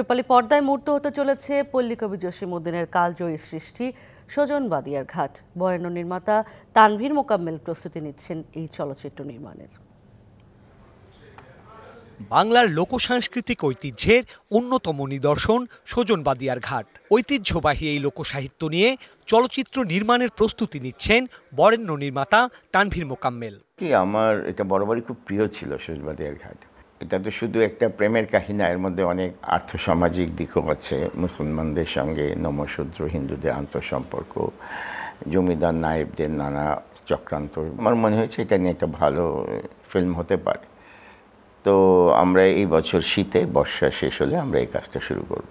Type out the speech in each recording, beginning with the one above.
রূপালী পর্দায় মূর্ত হতে চলেছে পল্লীকবি জসিমউদ্দিনের কালজয়ী সৃষ্টি সজন বাদিয়ার ঘাট। বরেণ্য নির্মাতা তানভীর মোকাম্মেল প্রস্তুতি নিচ্ছেন এই চলচ্চিত্র নির্মাণের। বাংলার লোকসাংস্কৃতিক ঐতিহ্যের অন্যতম নিদর্শন সজন বাদিয়ার ঘাট। ঐতিহ্যবাহী এই লোকসাহিত্য নিয়ে চলচ্চিত্র নির্মাণের প্রস্তুতি নিচ্ছেন বরেণ্য নির্মাতা তানভীর মোকাম্মেল। আমার এটা বরাবরই খুব প্রিয় ছিল সজন বাদিয়ার ঘাট। এটা তো শুধু একটা প্রেমের কাহিনী, এর মধ্যে অনেক আর্থসামাজিক দিকও আছে। মুসলমানদের সঙ্গে নমশূদ্র হিন্দুদের আন্তঃসম্পর্ক, জমিদার নায়েবদের নানা চক্রান্ত। আমার মনে হয়েছে এটা নিয়ে একটা ভালো ফিল্ম হতে পারে। তো আমরা এই বছর শীতে, বর্ষা শেষ হলে আমরা এই কাজটা শুরু করব।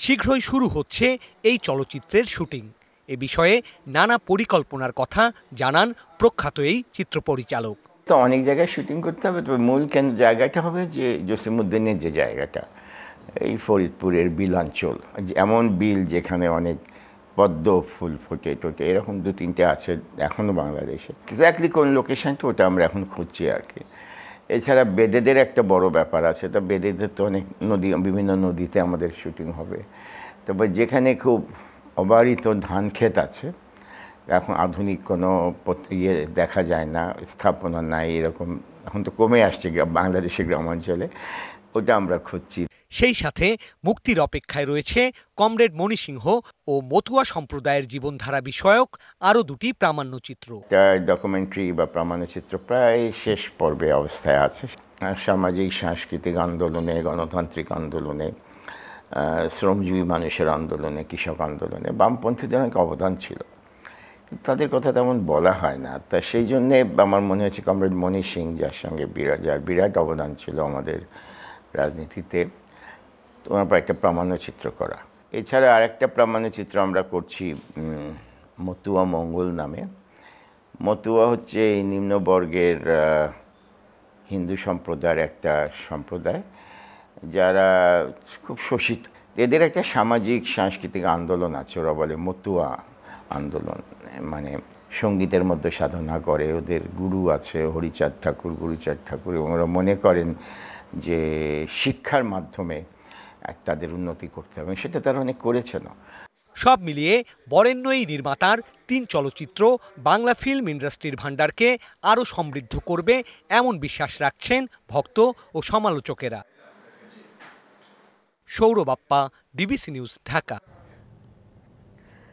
শীঘ্রই শুরু হচ্ছে এই চলচ্চিত্রের শুটিং। এ বিষয়ে নানা পরিকল্পনার কথা জানান প্রখ্যাত এই চিত্র পরিচালক। তো অনেক জায়গায় শুটিং করতে হবে, তবে মূল জায়গাটা হবে যে জসিমউদ্দিনের যে জায়গাটা, এই ফরিদপুরের বিলাঞ্চল, এমন বিল যেখানে অনেক পদ্ম ফুল ফোটে টোটে, এরকম 2-3টে আছে এখনও বাংলাদেশে। এক্স্যাক্টলি কোন লোকেশনটা ওটা আমরা এখন খুঁজছি আর কি। এছাড়া বেদেদের একটা বড় ব্যাপার আছে। তো বেদেদের তো অনেক নদী, বিভিন্ন নদীতে আমাদের শুটিং হবে। তবে যেখানে খুব অবারিত ধান ক্ষেত আছে, এখন আধুনিক কোনো ইয়ে দেখা যায় না, স্থাপনা নাই, এরকম এখন তো কমে আসছে বাংলাদেশের গ্রামাঞ্চলে, ওটা আমরা খুঁজছি। সেই সাথে মুক্তির অপেক্ষায় রয়েছে কমরেড মণি সিংহ ও মতুয়া সম্প্রদায়ের জীবনধারা বিষয়ক আরও 2টি প্রামাণ্যচিত্র। ডকুমেন্টারি বা প্রামাণ্যচিত্র প্রায় শেষ পর্বে অবস্থায় আছে। সামাজিক সাংস্কৃতিক আন্দোলনে, গণতান্ত্রিক আন্দোলনে, শ্রমজীবী মানুষের আন্দোলনে, কৃষক আন্দোলনে বামপন্থীদের অনেক অবদান ছিল, তাদের কথা তেমন বলা হয় না। তা সেই জন্যে আমার মনে হচ্ছে কমরেড মণি সিং, যার সঙ্গে যার বিরাট অবদান ছিল আমাদের রাজনীতিতে, ওনার পর একটা প্রামাণ্যচিত্র করা। এছাড়া আরেকটা প্রামাণ্যচিত্র আমরা করছি মতুয়া মঙ্গল নামে। মতুয়া হচ্ছে এই নিম্নবর্গের হিন্দু সম্প্রদায়ের একটা সম্প্রদায়, যারা খুব শোষিত। এদের একটা সামাজিক সাংস্কৃতিক আন্দোলন আছে, ওরা বলে মতুয়া আন্দোলন। মানে সঙ্গীতের মধ্যে সাধনা করে, ওদের গুরু আছে হরিচাঁদ ঠাকুর, গুরুচাঁদ ঠাকুর, এবং ওরা মনে করেন যে শিক্ষার মাধ্যমে তাদের উন্নতি করতে হবে, সেটা তারা অনেক করেছেন। সব মিলিয়ে বরেণ্য এই নির্মাতার 3 চলচ্চিত্র বাংলা ফিল্ম ইন্ডাস্ট্রির ভাণ্ডারকে আরও সমৃদ্ধ করবে এমন বিশ্বাস রাখছেন ভক্ত ও সমালোচকেরা। Sourav Appa, DBC news, Dhaka.